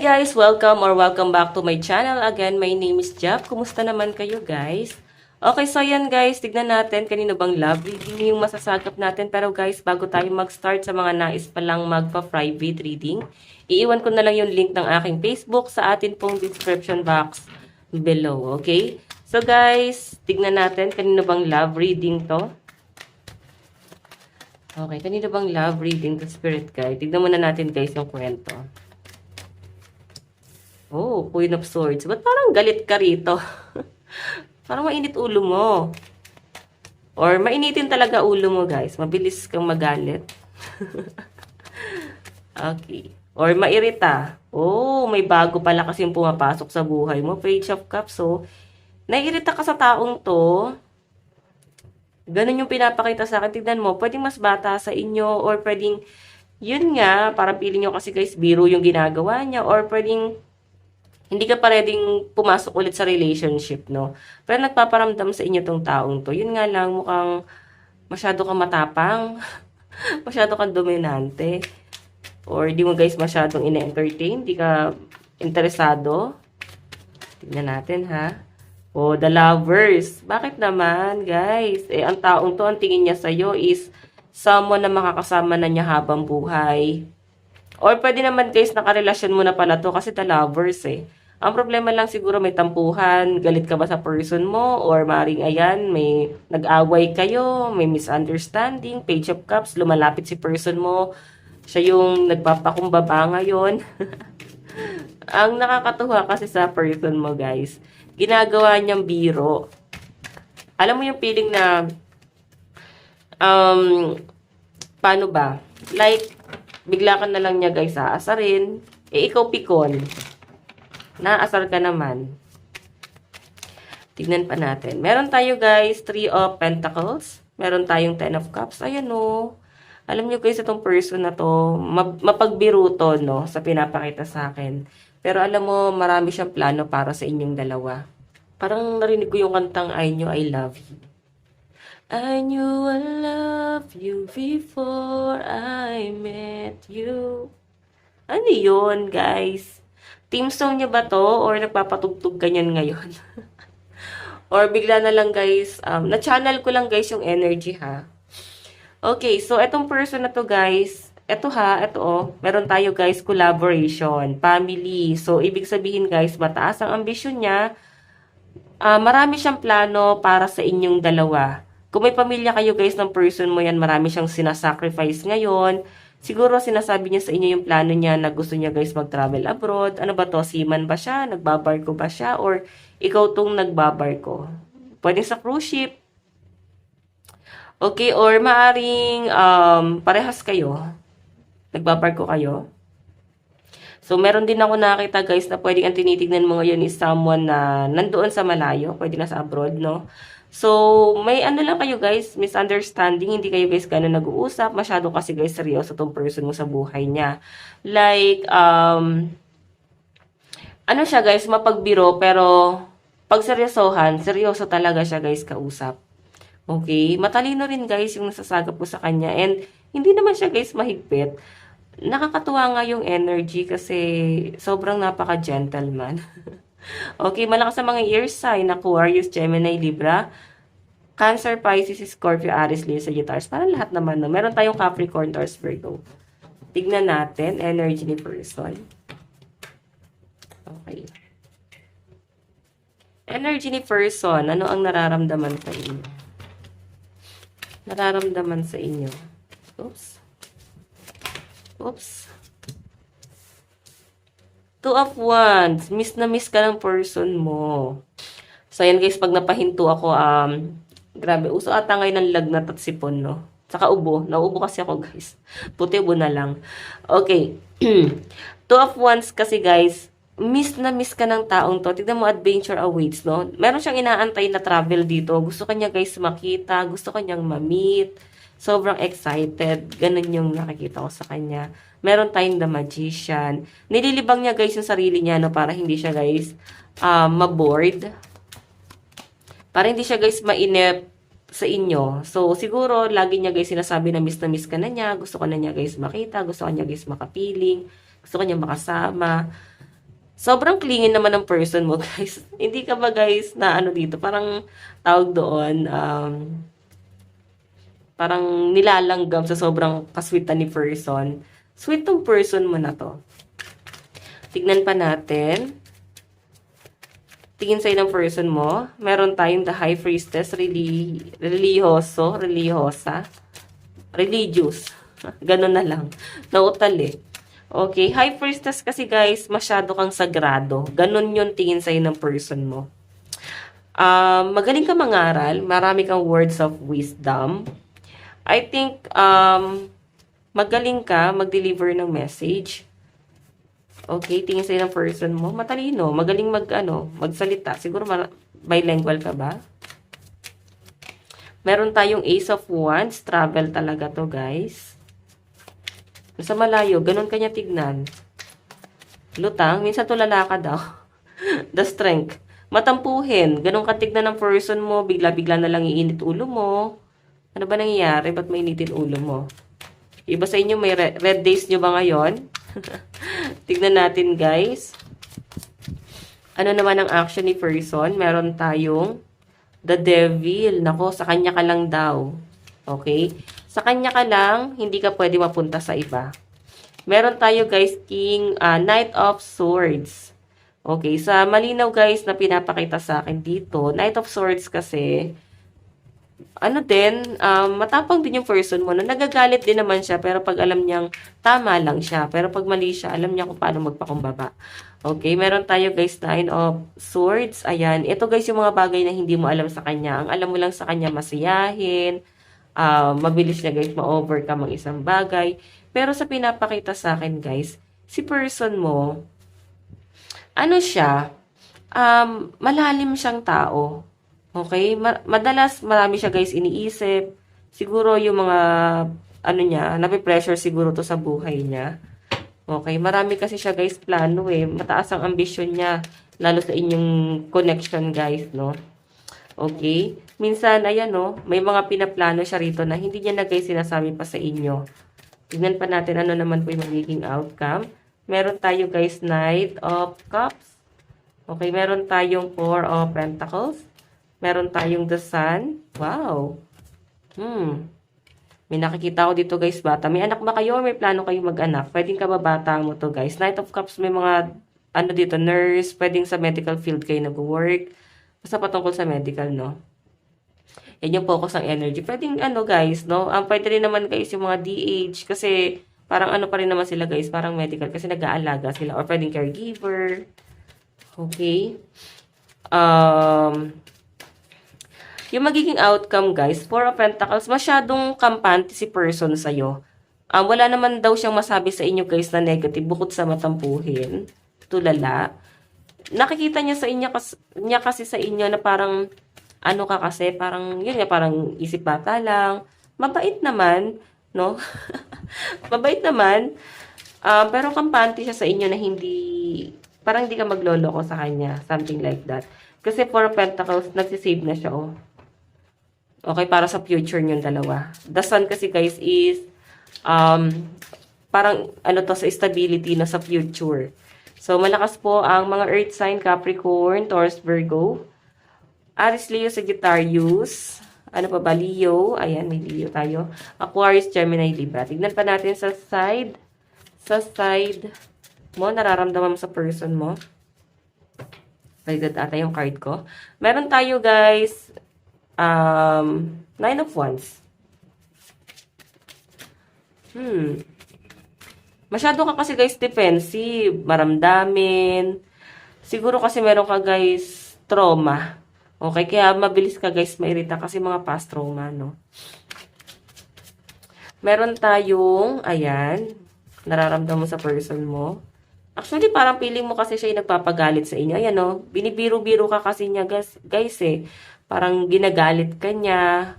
guys! Welcome back to my channel. Again, my name is Jap. Kumusta naman kayo guys? Okay, so yan guys, tignan natin kanino bang love reading yung masasagap natin. Pero guys, bago tayo mag-start sa mga nais palang magpa-private reading, iiwan ko na lang yung link ng aking Facebook sa atin pong description box below, okay? So guys, tignan natin kanino bang love reading to. Okay, kanino bang love reading to Spirit Guide? Tignan muna natin guys yung kwento. Oh, Queen of Swords. Ba't parang galit ka rito? Parang mainit ulo mo. Or mainitin talaga ulo mo, guys. Mabilis kang magalit. Okay. Or mairita. Oh, may bago pala kasing pumapasok sa buhay mo. Page of Cups. So, naiirita ka sa taong to. Ganun yung pinapakita sa akin. Tignan mo, pwedeng mas bata sa inyo. Or pwedeng, yun nga, parang feeling nyo kasi guys, biro yung ginagawa niya. Or pwedeng, hindi ka pa readyng pumasok ulit sa relationship, no? Pero nagpaparamdam sa inyo tong taong to. Yun nga lang, mukhang masyado kang matapang. Masyado kang dominante. Or di mo guys masyadong ine-entertain. Di ka interesado. Tignan natin, ha? O, the lovers. Bakit naman, guys? Eh, ang taong to, ang tingin niya sa'yo is someone na makakasama na niya habang buhay. Or pwede naman guys, nakarelasyon mo na pala to kasi the lovers eh. Ang problema lang siguro may tampuhan, galit ka ba sa person mo, or maring ayan, may nag-away kayo, may misunderstanding, Page of Cups, lumalapit si person mo, siya yung nagpapakumbaba ngayon. Ang nakakatuwa kasi sa person mo guys, ginagawa niyang biro. Alam mo yung feeling na, paano ba? Like, bigla ka na lang niya guys aasarin, eh ikaw pikon. Naasar ka naman. Tignan pa natin. Meron tayo guys, 3 of Pentacles. Meron tayong 10 of Cups. Ayan o. Alam nyo guys, itong person na to, mapagbiro to, no, sa pinapakita sa akin. Pero alam mo, marami siyang plano para sa inyong dalawa. Parang narinig ko yung kantang I Knew I Love You. I knew I love you before I met you. Ano yun, guys? Team song niya ba to? Or nagpapatugtog ka niyan ngayon? Or bigla na lang, guys, na-channel ko lang, guys, yung energy, ha? Okay, so etong person na to, guys, eto ha, eto oh, meron tayo, guys, collaboration, family. So, ibig sabihin, guys, mataas ang ambisyon niya. Marami siyang plano para sa inyong dalawa. Kung may pamilya kayo guys ng person mo yan, marami siyang sinasacrifice ngayon. Siguro sinasabi niya sa inyo yung plano niya na gusto niya guys mag-travel abroad. Ano ba to? Seaman ba siya? Nagbabarko ba siya? Or ikaw tong nagbabarko? Pwedeng sa cruise ship. Okay, or maaring parehas kayo. Nagbabarko kayo. So, meron din ako nakita guys na pwedeng ang tinitignan mo ngayon is someone na nandoon sa malayo. Pwede na sa abroad, no? So, may ano lang kayo guys, misunderstanding, hindi kayo guys gano'n nag-uusap, masyado kasi guys seryoso tong person mo sa buhay niya. Like, ano siya guys, mapagbiro, pero pag seryosohan, seryoso talaga siya guys kausap. Okay, matalino rin guys yung nasasagap ko sa kanya, and hindi naman siya guys mahigpit. Nakakatuwa nga yung energy kasi sobrang napaka-gentleman. Okay, malakas sa mga ear sign, Aquarius, Gemini, Libra, Cancer, Pisces, Scorpio, Aries, Leo, Sagittarius. Parang lahat naman, no? Meron tayong Capricorn, Taurus, Virgo. Tignan natin, energy ni person. Okay. Energy ni person, ano ang nararamdaman sa inyo? Nararamdaman sa inyo. Oops. Oops. 2 of Wands. Miss na miss ka ng person mo. So, ayan guys, pag napahinto ako, grabe, uso ata ngayon ng lagnat at sipon, no? Saka ubo. Nauubo kasi ako, guys. Puti ubo na lang. Okay. 2 of Wands kasi, guys, miss na miss ka ng taong to. Tignan mo, adventure awaits, no? Meron siyang inaantay na travel dito. Gusto kanya, guys, makita. Gusto kanyang ma-meet. Sobrang excited. Ganun yung nakikita ko sa kanya. Meron tayong The Magician. Nililibang niya guys yung sarili niya, no, para hindi siya guys mabored. Para hindi siya guys mainip sa inyo. So, siguro, lagi niya guys sinasabi na miss ka na niya. Gusto ka na niya guys makita. Gusto ka niya guys makapiling. Gusto ka niya makasama. Sobrang clingy naman ng person mo, guys. Hindi ka ba, guys, na ano dito, parang tawag doon, parang nilalanggam sa sobrang kasweetan ni person. Sweet tong person mo na to. Tignan pa natin. Tingin sa'yo ng person mo. Meron tayong the high priestess, religioso, religiosa, religious. Ganun na lang. Nautal eh. Okay, high priestess kasi guys, masyado kang sagrado. Ganun yung tingin sa'yo ng person mo. Magaling ka mangaral, marami kang words of wisdom. I think, magaling ka mag-deliver ng message. Okay, tingin sa'yo ng person mo. Matalino, magaling magsalita. Siguro bilingual ka ba? Meron tayong Ace of Wands. Travel talaga to, guys. Sa malayo, ganun kanya tignan. Lutang, minsan tulala ka daw. The strength. Matampuhin, ganun ka tignan ng person mo, bigla-bigla na lang iinit ulo mo. Ano ba nangyayari? Ba't mainitin ulo mo? Iba sa inyo, may red days nyo ba ngayon? Tignan natin, guys. Ano naman ang action ni person? Meron tayong the devil. Nako, sa kanya ka lang daw. Okay? Sa kanya ka lang, hindi ka pwede mapunta sa iba. Meron tayo, guys, Knight of Swords. Okay, sa malinaw, guys, na pinapakita sa akin dito, Knight of Swords kasi, matapang din yung person mo. Nagagalit din naman siya, pero pag alam niyang tama lang siya. Pero pag mali siya, alam niya kung paano magpakumbaba. Okay, meron tayo, guys, Nine of Swords. Ayan, ito, guys, yung mga bagay na hindi mo alam sa kanya. Ang alam mo lang sa kanya, masiyahin, mabilis niya, guys, ma-overcome ang isang bagay. Pero sa pinapakita sa akin, guys, si person mo, malalim siyang tao. Okay? Madalas, marami siya, guys, iniisip. Siguro yung mga, nape-pressure siguro to sa buhay niya. Okay? Marami kasi siya, guys, plano eh. Mataas ang ambisyon niya. Lalo sa inyong connection, guys, no? Okay? Minsan, ayan, no? May mga pinaplano siya rito na hindi niya na, guys, sinasabi pa sa inyo. Tignan pa natin ano naman po yung magiging outcome. Meron tayo, guys, Knight of Cups. Okay, meron tayong Four of Pentacles. Meron tayong the Sun. Wow. May nakikita ko dito, guys, bata. May anak ba kayo or may plano kayo mag-anak? Pwedeng kababata mo to, guys. Knight of Cups, may mga, dito, nurse. Pwedeng sa medical field kayo nag-work. Basta patungkol sa medical, no? Yan yung focus ng energy. Pwedeng, guys, no? Pwede rin naman, guys, yung mga DH. Kasi, parang pa rin naman sila, guys. Parang medical. Kasi nag-aalaga sila. Or pwedeng caregiver. Okay. Yung magiging outcome, guys, Four of Pentacles, masyadong kampante si person sa'yo. Wala naman daw siyang masabi sa inyo, guys, na negative, bukod sa matampuhin. Tulala. Nakikita niya sa inyo, kasi sa inyo na parang, parang, yun nga, parang isip bata lang. Mabait naman, no? Mabait naman. Pero kampante siya sa inyo na parang hindi ka magloloko sa kanya. Something like that. Kasi Four of Pentacles, nagsisave na siya, oh. Okay, para sa future niyong dalawa. The Sun kasi, guys, is, parang, sa stability na sa future. So, malakas po ang mga Earth sign, Capricorn, Taurus, Virgo, Aries, Leo, Sagittarius, ano pa ba, Leo, ayan, may Leo tayo, Aquarius, Gemini, Libra. Tignan pa natin sa side mo, nararamdaman mo sa person mo. Like that ata yung card ko. Meron tayo, guys, Nine of Wands. Masyado ka kasi, guys, defensive, maramdamin. Siguro kasi meron ka, guys, trauma. Okay, kaya mabilis ka, guys, mairita kasi mga past trauma, no? Meron tayong, ayan, nararamdaman mo sa person mo. Actually, parang feeling mo kasi siya yung nagpapagalit sa inyo. Ayan, no? Binibiro-biro ka kasi niya, guys, eh. Parang ginagalit ka niya.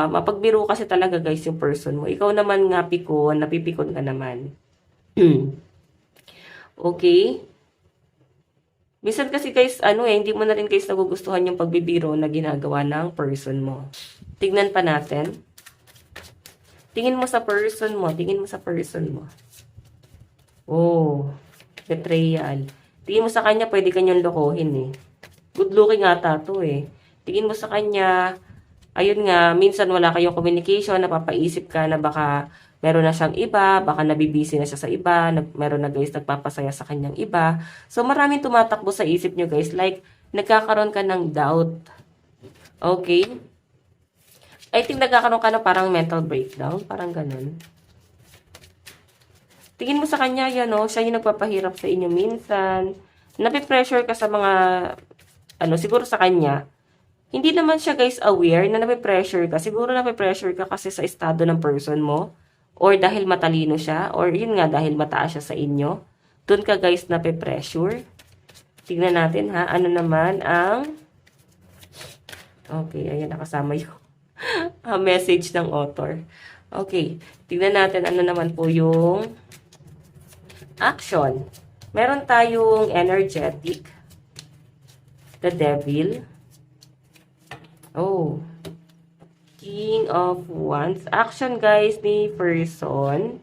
Mapagbiro kasi talaga, guys, yung person mo. Ikaw naman nga pikon, napipikon ka naman. Okay? Minsan kasi, guys, hindi mo na rin, guys, nagugustuhan yung pagbibiro na ginagawa ng person mo. Tignan pa natin. Tingin mo sa person mo. Tingin mo sa person mo. Oh, betrayal. Tingin mo sa kanya, pwede kanyang lokohin eh. Good looking ata to eh. Tingin mo sa kanya, ayun nga, minsan wala kayong communication, napapaisip ka na baka meron na siyang iba, baka nabibisi na siya sa iba, meron na guys nagpapasaya sa kanyang iba. So maraming tumatakbo sa isip nyo guys, like nagkakaroon ka ng doubt. Okay? I think nagkakaroon ka ng parang mental breakdown, parang ganun. Tingin mo sa kanya, yan o, siya yung nagpapahirap sa inyo minsan. Nape-pressure ka sa mga, siguro sa kanya. Hindi naman siya guys aware na nape-pressure ka. Siguro nape-pressure ka kasi sa estado ng person mo. Or dahil matalino siya. Or yun nga, dahil mataas siya sa inyo. Doon ka guys nape-pressure. Tignan natin ha, ano naman ang... Okay, ayan nakasama yung message ng author. Okay, tignan natin ano naman po yung action. Meron tayong energetic, the devil, oh, king of wands. Action guys ni person.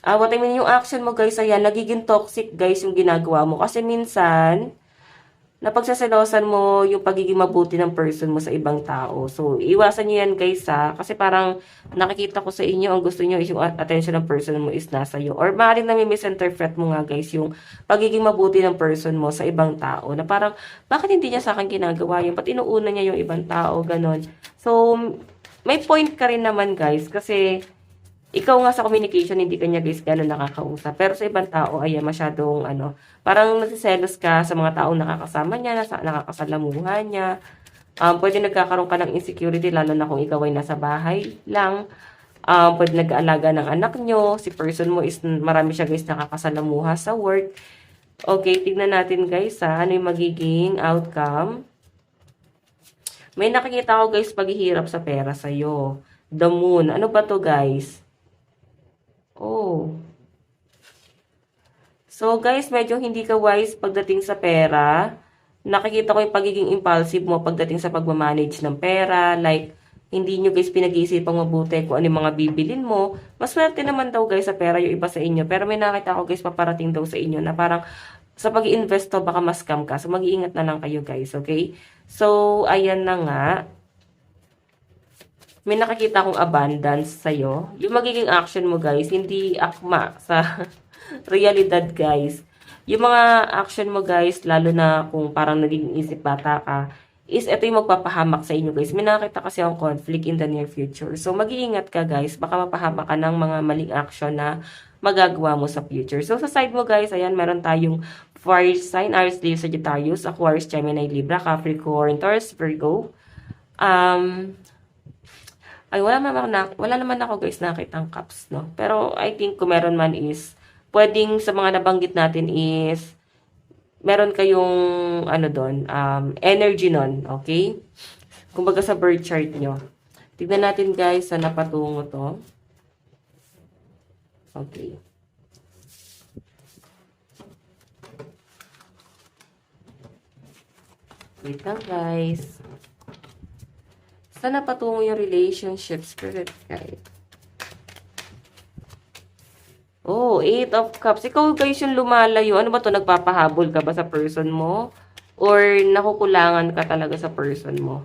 What I mean yung action mo guys, ayan, nagiging toxic guys yung ginagawa mo. Kasi minsan, napagsaselosan mo yung pagiging mabuti ng person mo sa ibang tao. So, iwasan nyo yan guys ha. Kasi parang nakikita ko sa inyo, ang gusto nyo is yung attention ng person mo is nasa iyo. Or maaaring nami-misinterpret mo nga guys yung pagiging mabuti ng person mo sa ibang tao. Na parang, bakit hindi niya sa akin ginagawa yun? Ba't inuuna niya yung ibang tao? Ganon. So, may point ka rin naman guys. Kasi, ikaw nga sa communication, hindi kanya guys gano'n nakakausap. Pero sa ibang tao, ayan, masyadong parang nagsiselos ka sa mga taong nakakasama niya, nakakasalamuhan niya. Pwede nagkakaroon ka ng insecurity, lalo na kung ikaw ay nasa bahay lang. Pwede nag-aalaga ng anak nyo. Si person mo is, marami siya guys nakakasalamuha sa work. Okay, tignan natin guys ha, ano yung magiging outcome. May nakikita ko guys paghihirap sa pera sa'yo. The moon. Ano ba to guys? Oh. So, guys, medyo hindi ka wise pagdating sa pera. Nakikita ko yung pagiging impulsive mo pagdating sa pagmamanage ng pera. Like, hindi nyo guys pinag-iisipang mabuti kung ano yung mga bibilin mo. Mas swerte naman daw guys sa pera yung iba sa inyo. Pero may nakita ko guys paparating daw sa inyo na parang sa pag-i-invest to baka ma-scam ka. So, mag-iingat na lang kayo guys, okay? So, ayan na nga. May nakikita akong abundance sa'yo. Yung magiging action mo, guys, hindi akma sa realidad, guys. Yung mga action mo, guys, lalo na kung parang naging isip bata ka, is ito yung magpapahamak sa inyo, guys. May nakikita kasi akong conflict in the near future. So, mag-iingat ka, guys. Baka mapahamak ka ng mga maling action na magagawa mo sa future. So, sa side mo, guys, ayan, meron tayong fire sign, Aries, Leo, Sagittarius, Aquarius, Gemini, Libra, Capricorn, Taurus, Virgo. Ay, wala naman ako guys nakita ang cups, no? Pero I think kung meron man is, pwedeng sa mga nabanggit natin is, meron kayong, doon, energy nun, okay? Kumbaga sa birth chart nyo. Tignan natin guys, sa napatungo to. Okay. Wait lang guys. Saan napatungo yung relationship spirit guide? Oh, 8 of Cups. Ikaw guys yung lumalayo. Ano ba to? Nagpapahabol ka ba sa person mo? Or nakukulangan ka talaga sa person mo?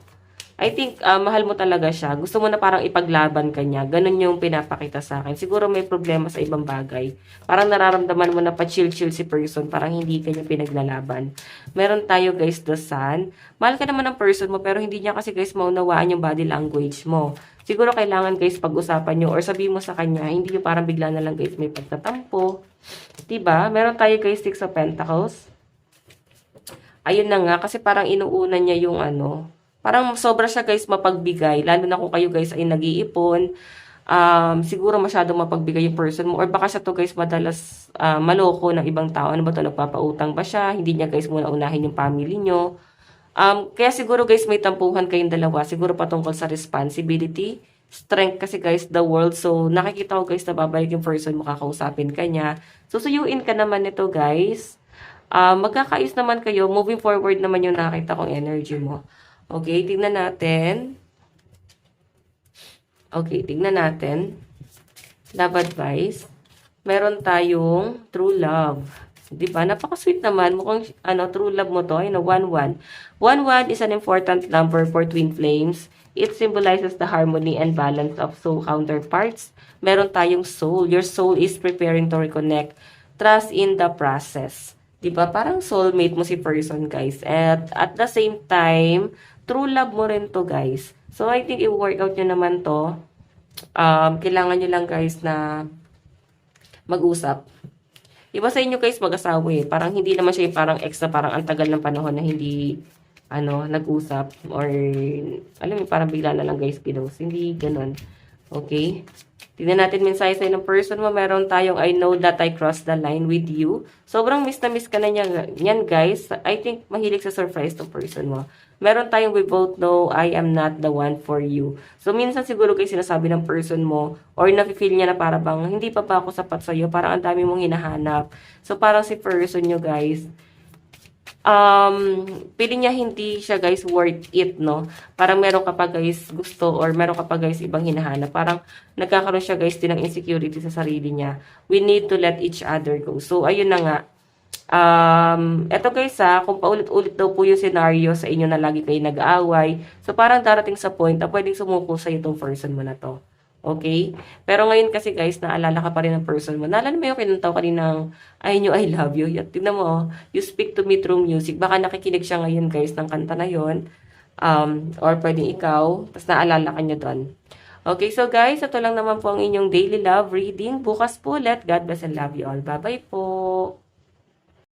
I think, mahal mo talaga siya. Gusto mo na parang ipaglaban ka niya. Ganun yung pinapakita sa akin. Siguro may problema sa ibang bagay. Parang nararamdaman mo na pa-chill-chill si person. Parang hindi ka niya pinaglalaban. Meron tayo guys, the sun. Mahal ka naman ng person mo, pero hindi niya kasi guys maunawaan yung body language mo. Siguro kailangan guys pag-usapan nyo or sabihin mo sa kanya, hindi yung parang bigla na lang guys may pagtatampo. Diba? Meron tayo guys 6 of Pentacles. Ayun na nga, kasi parang inuuna niya yung parang sobra siya guys mapagbigay, lalo na kung kayo guys ay nag-iipon. Siguro masyadong mapagbigay yung person mo, or baka siya to guys madalas maloko ng ibang tao. Ano ba to, nagpapautang ba siya? Hindi niya guys muna unahin yung family nyo. Kaya siguro guys may tampuhan kayong dalawa, siguro patungkol sa responsibility, strength kasi guys, the world. So nakikita ko guys na babalik yung person mo, kakausapin ka niya. So suyuin ka naman nito guys. Magkakaayos naman kayo, moving forward naman yung nakita kong energy mo. Okay, tignan natin. Okay, tignan natin. Love advice. Meron tayong true love. Di ba? Napaka-sweet naman. Mukhang, true love mo to. Ayun, 1-1. 1-1 is an important number for twin flames. It symbolizes the harmony and balance of soul counterparts. Meron tayong soul. Your soul is preparing to reconnect. Trust in the process. Di ba? Parang soulmate mo si person, guys. At the same time, true love mo rin to, guys. So, I think i-workout nyo naman to. Kailangan nyo lang, guys, na mag-usap. Iba sa inyo guys mag-asawa eh. Parang hindi naman siya parang ex na parang ang tagal ng panahon na hindi nag-usap or alam mo parang bigla na lang guys kinos. Hindi ganoon. Okay? Tingnan natin mensahe sa'yo ng person mo. Meron tayong I know that I crossed the line with you. Sobrang miss na miss ka na yan guys. I think mahilig sa surprise ng person mo. Meron tayong we both know I am not the one for you. So, minsan siguro guys sinasabi ng person mo or nafe-feel niya na para bang hindi pa ba ako sapat sa'yo. Parang ang dami mong hinahanap. So, parang si person nyo guys, feeling niya hindi siya guys worth it, no? Parang meron ka pa guys gusto or meron ka pa guys ibang hinahanap. Parang nagkakaroon siya guys din ng insecurity sa sarili niya. We need to let each other go. So, ayun na nga. Eto guys kung paulit-ulit daw po yung scenario sa inyo na lagi kayo nag-aaway, so parang darating sa point na pwedeng sumuko sa itong person mo na to. Okay? Pero ngayon kasi guys, naalala ka pa rin ng person mo. Naalala mo yung kinantaw kaninang I knew I love you. Tignan mo, you speak to me through music. Baka nakikinig siya ngayon guys ng kanta na yon. Or pwedeng ikaw, tapos naalala ka niya doon. Okay, so guys, ito lang naman po ang inyong daily love reading. Bukas po ulit. God bless and love you all. Bye-bye po.